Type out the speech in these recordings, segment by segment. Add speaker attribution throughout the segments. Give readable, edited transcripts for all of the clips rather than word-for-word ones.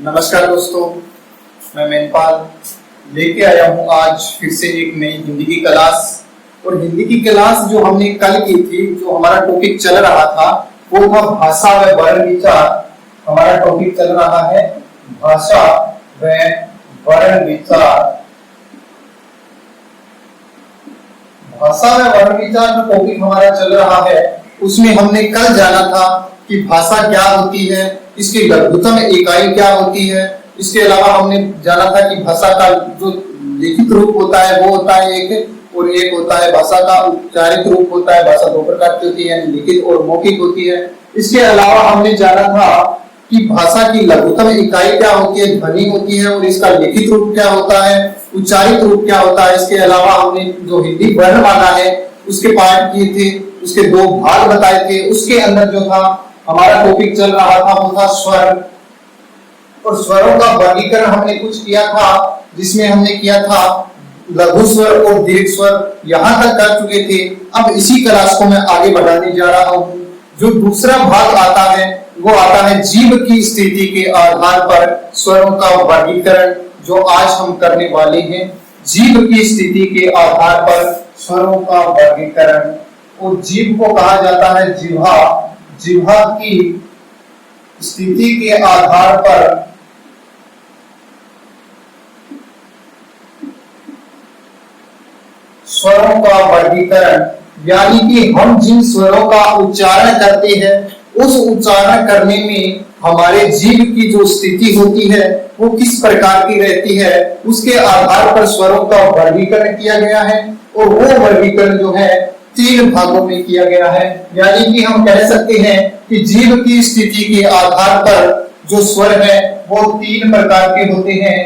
Speaker 1: नमस्कार दोस्तों, मैं मेनपाल लेके आया हूँ आज फिर से एक नई हिंदी की क्लास। और हिंदी की क्लास जो हमने कल की थी, जो हमारा टॉपिक चल रहा था वो था भाषा व वर्ण विचार। हमारा टॉपिक चल रहा है भाषा व वर्ण विचार। भाषा व वर्ण विचार जो टॉपिक हमारा चल रहा है उसमें हमने कल जाना था कि भाषा क्या होती है, इसकी लघुतम इकाई क्या होती है। इसके अलावा हमने जाना था कि भाषा का जो लिखित रूप होता है वो होता है एक, और एक होता है भाषा का उच्चारित रूप होता है। भाषा दो प्रकार की होती है, लिखित और मौखिक होती है। इसके अलावा हमने जाना था कि भाषा की लघुतम इकाई क्या होती है, ध्वनि होती है, और इसका लिखित रूप क्या होता है, उच्चारित रूप क्या होता है। इसके अलावा हमने जो हिंदी वर्णमाला है उसके पाठ किए थे, उसके दो भाग बताए थे। उसके अंदर जो था हमारा टॉपिक चल रहा था वो था स्वर, और स्वरों का वर्गीकरण हमने कुछ किया था, जिसमें हमने किया था लघु स्वर और दीर्घ स्वर। यहां तक कर चुके थे। अब इसी क्लास को मैं आगे बढ़ाने जा रहा हूं। जो दूसरा भाग आता है वो आता है जीव की स्थिति के आधार पर स्वरों का वर्गीकरण, जो आज हम करने वाले हैं। जीव की स्थिति के आधार पर स्वरों का वर्गीकरण। और जीव को कहा जाता है जिह्वा। जिह्वा की स्थिति के आधार पर स्वरों का वर्गीकरण, यानी कि हम जिन स्वरों का उच्चारण करते हैं उस उच्चारण करने में हमारे जीव की जो स्थिति होती है वो किस प्रकार की रहती है, उसके आधार पर स्वरों का वर्गीकरण किया गया है। और वो वर्गीकरण जो है 3 भागों में किया गया है। यानी कि हम कह सकते हैं कि जीव की स्थिति के आधार पर जो स्वर है वो 3 प्रकार के होते हैं।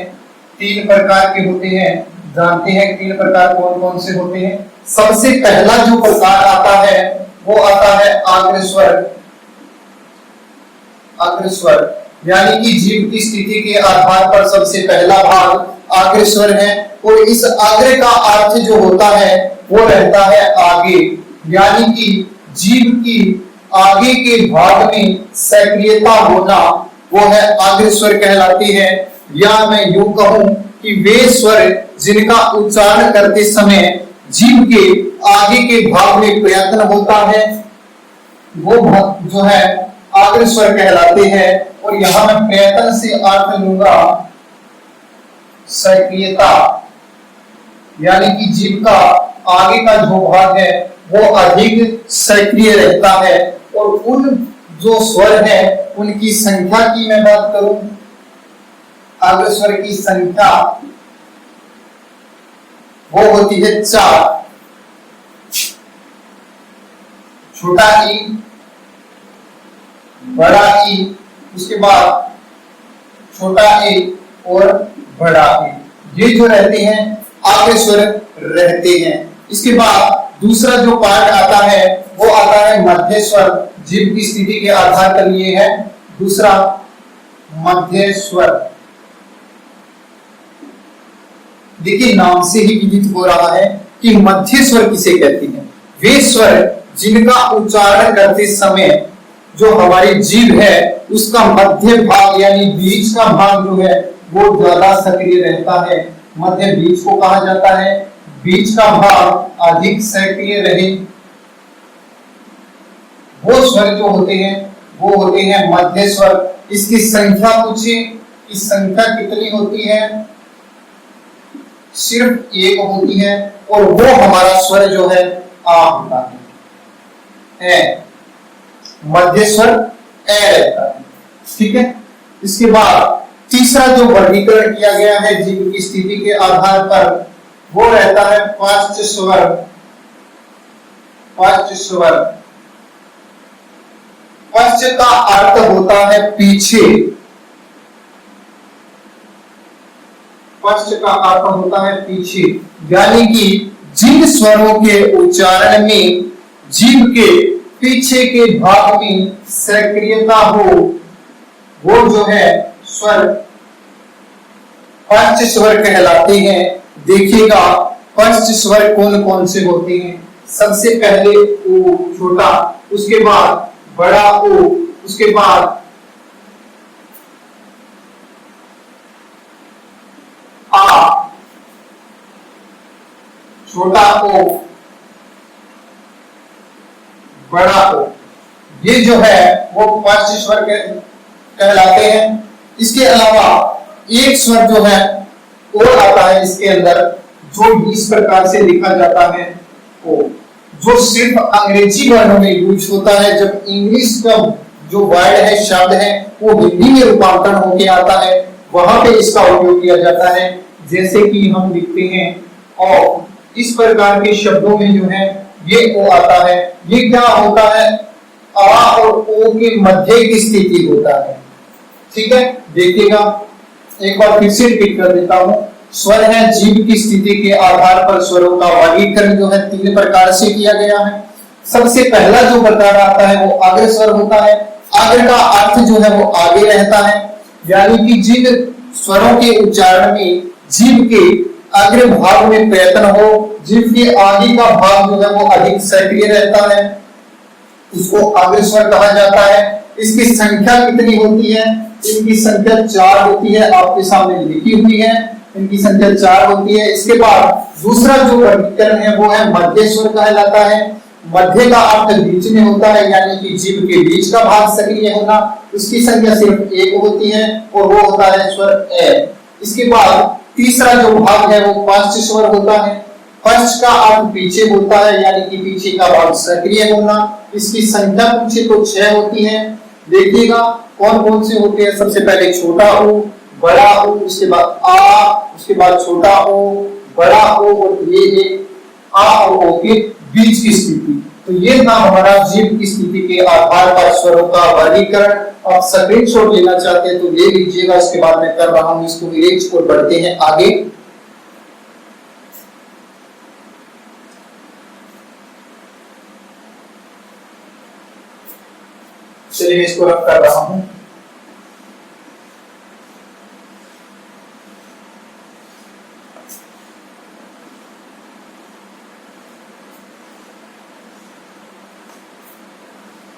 Speaker 1: 3 प्रकार के होते हैं। जानते हैं 3 प्रकार कौन कौन से होते हैं। सबसे पहला जो प्रकार आता है वो आता है आग्र स्वर। आग्र स्वर यानी कि जीव की स्थिति के आधार पर सबसे पहला भाग आग्र स्वर है। और इस आग्र का अर्थ जो होता है वो रहता है आगे, यानी कि जीव की आगे के भाग में सक्रियता होना, वो है आग्र स्वर कहलाती है। या मैं यूं कहूं कि वे स्वर जिनका उच्चारण करते समय जीव के आगे के भाग में प्रयत्न होता है वो जो है आग्र स्वर कहलाते हैं। और यहां मैं प्रयत्न से अर्थ लूंगा सक्रियता, यानी कि जीव का आगे का जो भाग है वो अधिक सक्रिय रहता है। और उन जो स्वर है उनकी संख्या की मैं बात करूं, आग्र स्वर की संख्या वो होती है 4। छोटा ई, बड़ा ई, उसके बाद छोटा ए और बड़ा ए, ये जो रहते हैं आग्र स्वर रहते हैं। इसके बाद दूसरा जो पार्ट आता है वो आता है मध्य स्वर। जीव की स्थिति के आधार पर ये है दूसरा मध्य स्वर। देखिए नाम से ही विदित हो रहा है कि मध्य स्वर किसे कहते हैं। वे स्वर जिनका उच्चारण करते समय जो हमारी जीभ है उसका मध्य भाग यानी बीच का भाग जो है वो ज्यादा सक्रिय रहता है। मध्य बीच को कहा जाता है। बीच का भाग अधिक सक्रिय रहे, वो स्वर जो होते हैं वो होते हैं मध्य स्वर। इसकी संख्या पूछिए, इस संख्या कितनी होती है? सिर्फ 1 होती है। और वो हमारा स्वर जो है आ होता है, मध्य स्वर ए रहता है। ठीक है। इसके बाद तीसरा जो वर्गीकरण किया गया है जीव की स्थिति के आधार पर वो रहता है पांच स्वर। पांच स्वर, पश्च का अर्थ होता है पीछे। पश्च का अर्थ होता है पीछे, यानी कि जिन स्वरों के उच्चारण में जीव के पीछे के भाग में सक्रियता हो वो जो है स्वर पंच स्वर कहलाते हैं। देखिएगा पंच स्वर कौन कौन से होते हैं। सबसे पहले ओ छोटा, उसके बाद बड़ा ओ, उसके बाद छोटा ओ, बड़ा ओ, ये जो है वो पांच स्वर कहलाते हैं। इसके अलावा एक स्वर जो है और आता है इसके अंदर, जो इस प्रकार से लिखा जाता है ओ, जो सिर्फ अंग्रेजी वर्णों में यूज होता है। जब इंग्लिश का जो वर्ड है, शब्द है, वो हिंदी में रूपांतरण होके आता है, वहां पे इसका उपयोग किया जाता है। जैसे कि हम लिखते हैं और इस प्रकार के शब्दों में जो है ये ओ आता है। ये क्या होता है, आ और ओ के मध्य की स्थिति होता है। ठीक है, देखिएगा एक बार फिर से रिपीट कर देता हूं। स्वर है, जीभ की स्थिति के आधार पर स्वरों का वर्गीकरण जो है तीन प्रकार से किया गया है। सबसे पहला जो प्रकार आता है वो अग्र स्वर होता है। अग्र का अर्थ जो है वो आगे रहता है, यानी कि जिन स्वरों के उच्चारण में जीभ के अग्र भाग में प्रयत्न हो, जीभ के आगे का भाग जो है वो अधिक सक्रिय रहता है, उसको अग्र स्वर कहा जाता है। इसकी संख्या कितनी होती है? इनकी संख्या 4 होती है, आपके सामने लिखी हुई है, इनकी संख्या 4 होती है। इसके बाद दूसरा जो वर्गीकरण है वो है मध्य स्वर कहलाता है। मध्य का अर्थ बीच में होता है, यानी कि जीभ के बीच का भाग सक्रिय होना। उसकी संख्या सिर्फ 1 होती है और वो होता है स्वर ए। इसके बाद तीसरा जो भाग है वो पश्च स्वर होता है। पश्च का अर्थ पीछे होता है, यानी कि पीछे का भाग सक्रिय होना। इसकी संख्या पूछे तो 6 होती है। देखिएगा कौन कौन से होते हैं। सबसे पहले छोटा ओ, बड़ा ओ, उसके बाद आ, उसके बाद छोटा ओ, बड़ा ओ, और ये आ और ओ के बीच की स्थिति। तो ये था हमारा जीभ की स्थिति के आधार पर स्वरों का वर्गीकरण। आप स्क्रीनशॉट लेना चाहते हैं तो ले लीजिएगा, इसके बाद मैं कर रहा हूं इसको इरेज और बढ़ते हैं आगे। चलिए इसको रख कर रहा हूं।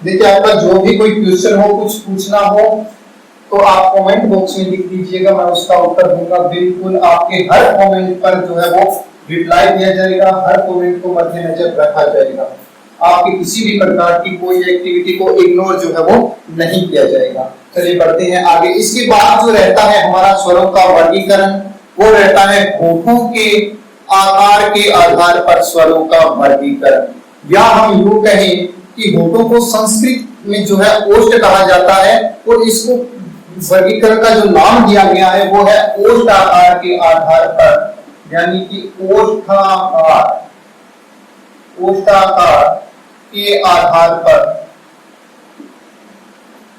Speaker 1: देखिए आपका जो भी कोई क्वेश्चन हो, कुछ पूछना हो तो आप कमेंट बॉक्स में लिख दीजिएगा, मैं उसका उत्तर दूंगा। बिल्कुल आपके हर कमेंट पर जो है वो रिप्लाई दिया जाएगा, हर कमेंट को मद्देनजर रखा जाएगा। आपकी किसी भी प्रकार की कोई एक्टिविटी को इग्नोर जो है वो नहीं किया जाएगा। चलिए बढ़ते हैं आगे। इसके बाद जो रहता है हमारा स्वरों का वर्गीकरण, वो रहता है होठों के आकार के आधार पर स्वरों का वर्गीकरण। या हम यूं कहें कि होठों को संस्कृत में जो है ओष्ठ कहा जाता है, और इसको वर्गीकरण का जो नाम दिया गया है वो है ओष्ठाकार के आधार पर, यानी कि ओष्ठाकार, ओष्ठाकार के आधार पर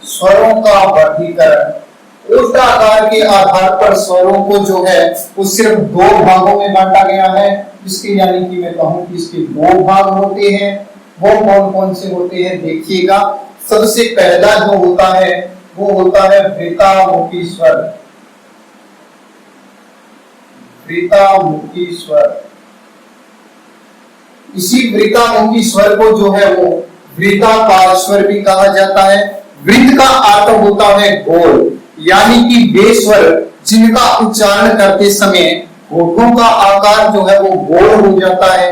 Speaker 1: स्वरों का वर्गीकरण। ओष्ठाकार के आधार पर स्वरों को जो है वो सिर्फ 2 भागों में बांटा गया है। इसके यानी कि मैं कहूं कि इसके 2 भाग होते हैं। वो कौन कौन से होते हैं देखिएगा। सबसे पहला जो होता है वो होता है वृतामुखी स्वर। वृतामुखी स्वर, इसी वृतामुखी स्वर को जो है वो वृत्ताकार स्वर भी कहा जाता है। वृत्त का अर्थ होता है गोल, यानी कि वे स्वर जिनका उच्चारण करते समय होठों का आकार जो है वो गोल हो जाता है,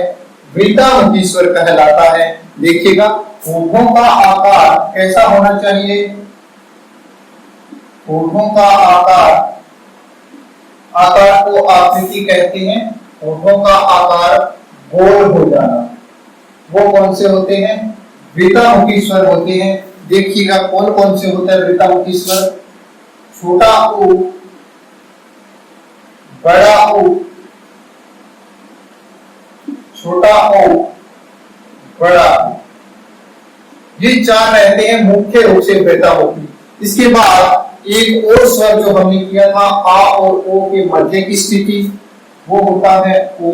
Speaker 1: वृत्तामुखी स्वर कहलाता है। देखिएगा होठों का आकार कैसा होना चाहिए? होठों का आकार, आकार को आकृति कहते हैं। होठों का आकार गोल हो जाना, वो कौन से होते हैं? वृत्तामुखी स्वर होते हैं। देखिएगा कौन कौन से होते हैं वृत्तामुखी स्वर। छोटा ऊ, बड़ा ऊ, छोटा ओ, बड़ा, ये 4 रहते हैं मुख्य रूप से वृत्तामुखी। इसके बाद एक और स्वर जो हमने किया था आ और ओ के मध्य की स्थिति, वो होता है ओ।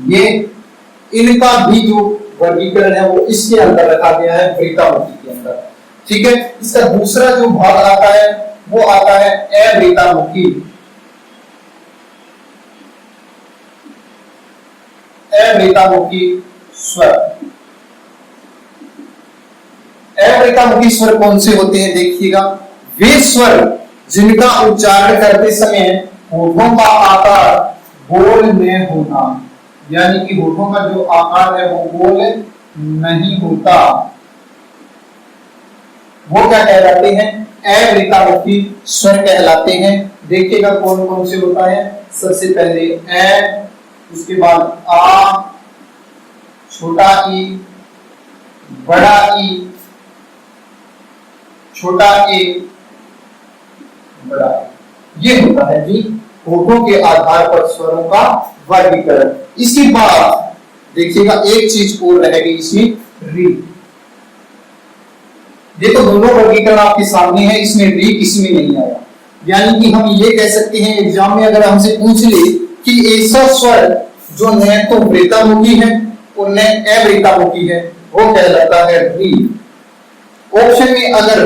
Speaker 1: ये इनका भी जो वर्गीकरण है वो इसके अंदर रखा गया है, वृत्तामुखी के अंदर। ठीक है, इसका दूसरा जो भाग आता है वो आता है अवृत्तामुखी। अवृत्तामुखी स्वर। अवृत्तामुखी स्वर कौन से होते हैं देखिएगा। वे स्वर जिनका उच्चारण करते समय होठों का आकार गोल में होना, यानी कि होठों का जो आकार है वो गोल नहीं होता, वो क्या कहलाते हैं? अवृत्तामुखी स्वर कहलाते हैं। देखिएगा कौन कौन से होता है। सबसे पहले ए, उसके बाद आ, छोटा ई, बड़ा ई, छोटा ए, बड़ा ई। ये होता है जी होठों के आधार पर स्वरों का वर्गीकरण। इसके बाद देखिएगा एक चीज और रहेगी इसमें, री। देखो दोनों वर्गीकरण आपके सामने है, इसमें री इसमें नहीं आया। यानी कि हम ये कह सकते हैं एग्जाम में अगर हमसे पूछ ले कि ऐसा स्वर जो न तो वृत्तामुखी है और न अवृत्तामुखी है, वो कहलाता है री। ऑप्शन में अगर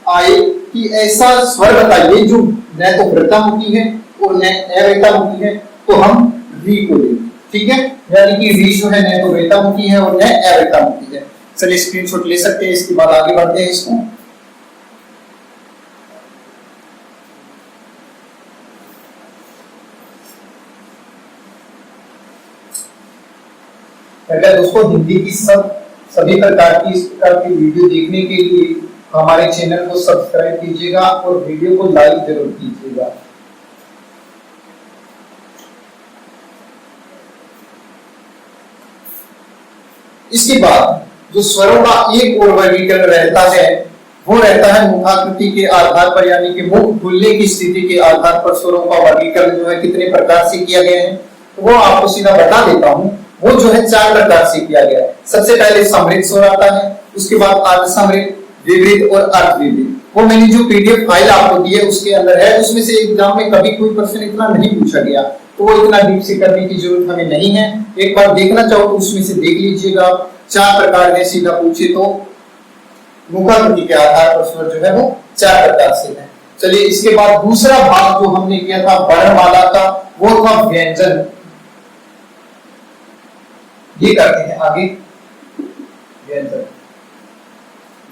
Speaker 1: आए कि ऐसा स्वर बताइए जो न तो वृत्तामुखी है और न अवृत्तामुखी है, तो हम री को लेंगे। ठीक है, यानी कि री जो है न तो वृत्तामुखी है और न अवृत्तामुखी है। चलिए स्क्रीनशॉट ले सकते हैं, इसके बाद आगे बढ़ते हैं इसको। अगर दोस्तों हिंदी की सभी प्रकार की इस प्रकार की वीडियो देखने के लिए हमारे चैनल को सब्सक्राइब कीजिएगा और वीडियो को लाइक जरूर कीजिएगा। इसके बाद जो स्वरों का एक और वर्गीकरण रहता है वो रहता है मुखाकृति के आधार पर, यानी कि मुख खुलने की स्थिति के आधार पर स्वरों का वर्गीकरण जो है कितने प्रकार से किया गया है, तो वो आपको सीधा बता देता हूं। वो जो है 4 प्रकार से किया गया है। सबसे पहले समृद्ध स्वर आता है, उसके बाद अर्धसमृद्ध, विवृद्ध और अर्धविवृद्ध। वो मैंने जो पीडीएफ फाइल आपको दी है उसके अंदर है, उसमें से एग्जाम में कभी कोई क्वेश्चन इतना नहीं पूछा गया, तो वो इतना डीप से करने की जरूरत हमें नहीं है। एक बार देखना चाहो तो उसमें से देख लीजिएगा। 4 प्रकार है, सीधा पूछे तो मुखाकृति के आधार पर स्वर जो है वो 4 प्रकार से है। चलिए इसके बाद दूसरा भाग जो हमने किया था वर्णमाला का, वो था व्यंजन। ये करते हैं आगे। व्यंजन,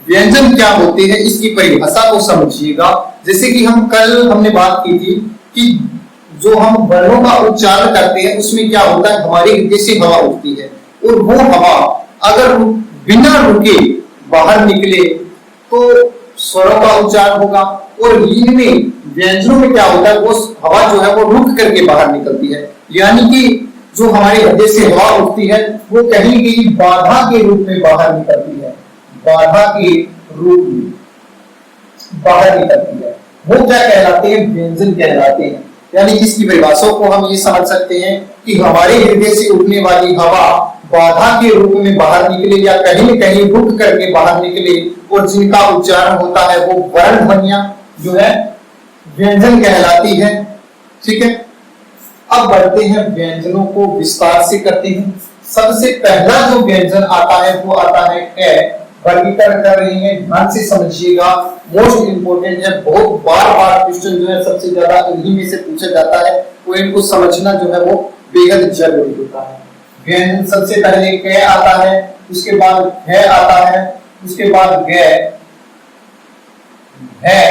Speaker 1: व्यंजन क्या होते हैं इसकी परिभाषा को समझिएगा। जैसे कि हमने बात की थी कि जो हम वर्णों का उच्चारण करते हैं उसमें क्या होता है, हमारे हृदय से हवा उठती है और वो हवा अगर बिना रुके बाहर निकले तो स्वरों का उच्चारण होगा। और इनमें व्यंजनों में क्या होता है, वो हवा जो है वो रुक करके बाहर निकलती है। यानी कि जो हमारे हृदय से हवा उठती है वो कहीं कहीं बाधा के रूप में बाहर निकलती है, बाधा के रूप में बाहर निकलती है। वो क्या कहलाते हैं, व्यंजन कहलाते हैं। यानी इसकी परिभाषा को हम ये समझ सकते हैं कि हमारे हृदय से उठने वाली हवा बाधा के रूप में बाहर निकले या कहीं न कहीं रुक करके बाहर निकले, और जिनका उच्चारण होता है वो वर्ण ध्वनियां जो है व्यंजन कहलाती है। ठीक है, अब बढ़ते हैं व्यंजनों को विस्तार से करते हैं। सबसे पहला जो व्यंजन आता है वो आता है ए। वर्गीकरण कर रहे हैं, ध्यान से समझिएगा, मोस्ट इंपोर्टेंट है। बहुत बार क्वेश्चन जो है सबसे ज्यादा इन्हीं में से पूछा जाता है, तो इनको समझना जो है वो बेहद जरूरी होता है। व्यंजन सबसे पहले क आता है, उसके बाद है आता है, उसके बाद ग है,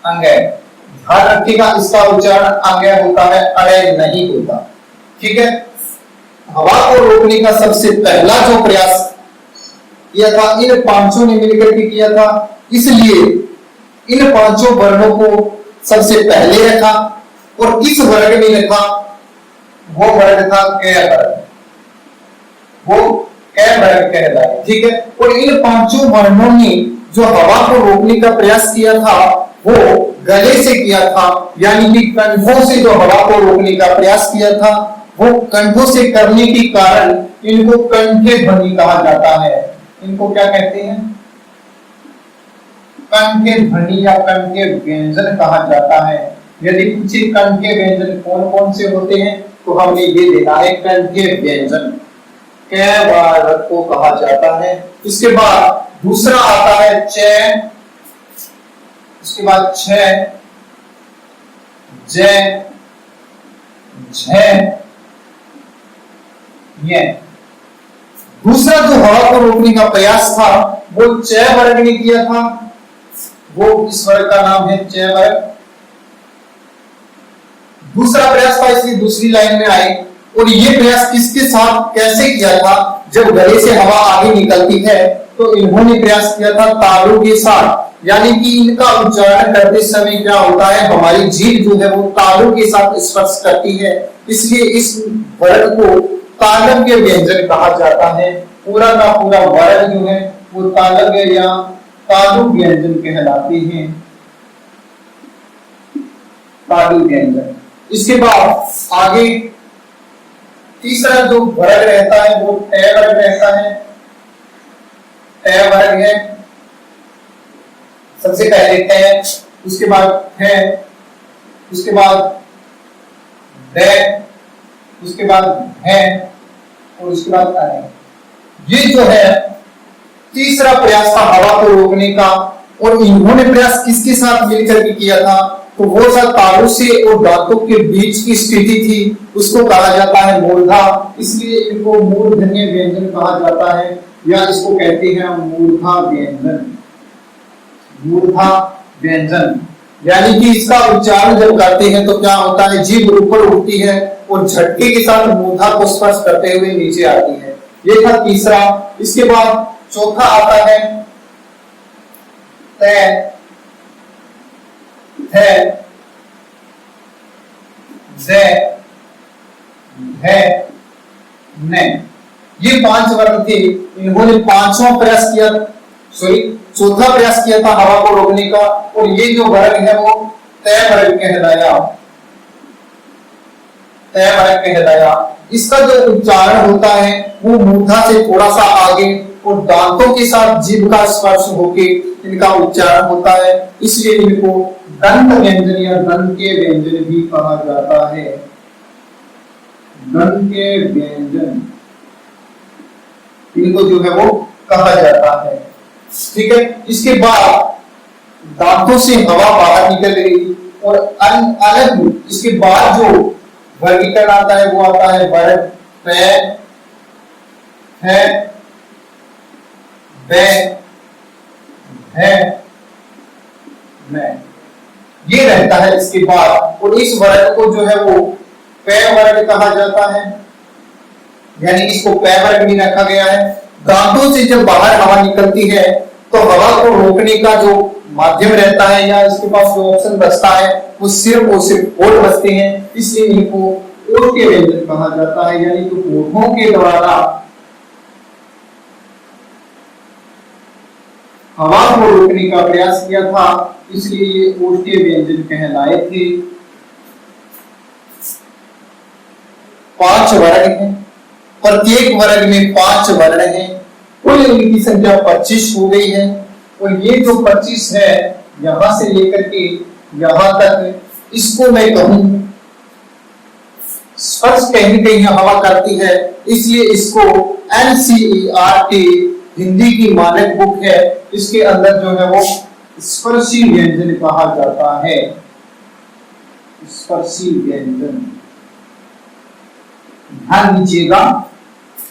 Speaker 1: अंगय। ध्यान रखिएगा इसका उच्चारण अंगय होता है, अड़य नहीं होता। ठीक है, हवा को रोकने का सबसे पहला जो प्रयास किया था इन पांचों ने मिलकर के किया था, इसलिए इन पांचों वर्णों को सबसे पहले रखा और इस वर्ग में रखा वो वर्ग था क वर्ग, वो क वर्ग कहलाता। ठीक है, और इन पांचों वर्णों ने जो हवा को रोकने का प्रयास किया था वो गले से किया था, यानी कि कंठों से जो हवा को रोकने का प्रयास किया था वो कंठों से करने के कारण इनको कंठे ध्वनि कहा जाता है। इनको क्या कहते हैं, कंठे ध्वनि या कंठे व्यंजन कहा जाता है। यदि पूछे कंठे व्यंजन कौन कौन से होते हैं तो हमने ये देखा है कंठे व्यंजन क वर्ग को कहा जाता है। इसके बाद दूसरा आता है च, उसके बाद छ, ज, झ, ये। दूसरा जो हवा को रोकने का प्रयास था वो च वर्ग ने किया था, वो इस वर्ग का नाम है च वर्ग। दूसरा प्रयास था इसलिए दूसरी लाइन में आए और ये प्रयास किसके साथ कैसे किया था? जब गले से हवा आगे निकलती है तो इन्होंने प्रयास किया था तालु के साथ, यानी कि इनका उच्चारण करते समय क्या होता है, हमारी जीभ जो है वो तालु के साथ स्पर्श करती है, इसलिए इस वर्ण को तालव्य व्यंजन कहा जाता है। पूरा का पूरा वर्ण जो है वो तालव्य या तालु व्यंजन कहलाते हैं, तालु व्यंजन। इसके बाद आगे तीसरा जो वर्ग रहता है वो टय वर्ग रहता है। टय वर्ग है, सबसे पहले टय, उसके बाद है, उसके बाद ड, उसके बाद है और उसके बाद अय। ये जो है तीसरा प्रयास था हवा को रोकने का, और इन्होंने प्रयास किसके साथ मिलकर के किया था? तो वो सब तालु से और दांतों के बीच की स्थिति थी, उसको कहा जाता है मूर्धा, इसलिए इनको मूर्धन्य व्यंजन कहा जाता है, या इसको कहते हैं मूर्धा व्यंजन। मूर्धा व्यंजन यानी कि इसका उच्चारण जब करते हैं तो क्या होता है, जीभ ऊपर उठती है और झटके के साथ मूर्धा को स्पर्श करते हुए नीचे आती है। ये था तीसरा। इसके बाद चौथा आता है तय, थ, ज, ध, न। ये 5 वर्ण थे। इन्होंने पांचवा प्रयास किया, चौथा प्रयास किया था हवा को रोकने का, और ये जो वर्ग है वो तय वर्ग कहलाया, तय वर्ग कहलाया। इसका जो उच्चारण होता है वो मूर्धा से थोड़ा सा आगे और दांतों के साथ जीभ का स्पर्श होके इनका उच्चारण होता है, इसलिए इनको दंत व्यंजन या दंत के व्यंजन भी कहा जाता है। दंत के व्यंजन इनको जो है वो कहा जाता है। ठीक है। इसके बाद दांतों से हवा बाहर निकल गई और अलग इसके बाद जो वर्गीकरण आता है वो आता है वर्ग प, है, ब, है, न। ये रहता है इसके बाद, और इस वर्ग को जो है वो प वर्ग कहा जाता है, यानी इसको प वर्ग भी रखा गया है। दांतों से जब बाहर हवा निकलती है तो हवा को रोकने का जो माध्यम रहता है या इसके पास जो ऑप्शन बचता है वो सिर्फ और सिर्फ होठ बचते हैं, इसलिए इनको होठ के व्यंजन कहा जाता है, यानी कि होठों के द्वारा हवा को रोकने का प्रयास किया था, इसलिए ये होठ के व्यंजन कहलाए थे। 5 वर्ग हैं, प्रत्येक वर्ग में 5 वर्ण हैं, कुल इनकी संख्या 25 हो गई है। और ये जो 25 है यहां से लेकर के यहां तक, इसको मैं कहूं स्पर्श कहीं कहीं हवा करती है, इसलिए इसको NCERT हिंदी की मानक बुक है, इसके अंदर जो है वो स्पर्शी व्यंजन कहा जाता है। स्पर्शी व्यंजन ध्यान दीजिएगा,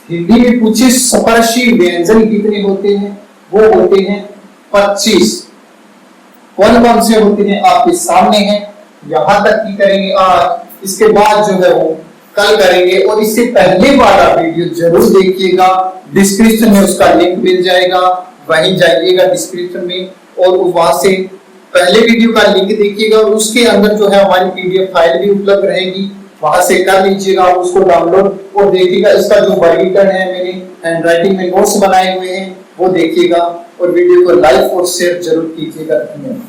Speaker 1: हिंदी में पूछे स्पर्शी व्यंजन कितने होते हैं, वो होते हैं 25। कौन कौन से होते हैं आपके सामने हैं, यहां तक की करेंगे आज, इसके बाद जो है वो कल करेंगे। और इससे पहले वाला वीडियो जरूर देखिएगा, डिस्क्रिप्शन में उसका लिंक मिल जाएगा, वहीं जाइएगा डिस्क्रिप्शन में और वहां से पहले वीडियो का लिंक देखिएगा, और उसके अंदर जो है हमारी PDF फाइल भी उपलब्ध रहेगी, वहां से कर लीजिएगा उसको डाउनलोड और देखिएगा। इसका जो वर्गीकरण है मैंने हैंडराइटिंग में नोट्स बनाए हुए हैं वो देखिएगा, और वीडियो को लाइक और शेयर जरूर कीजिएगा। धन्यवाद।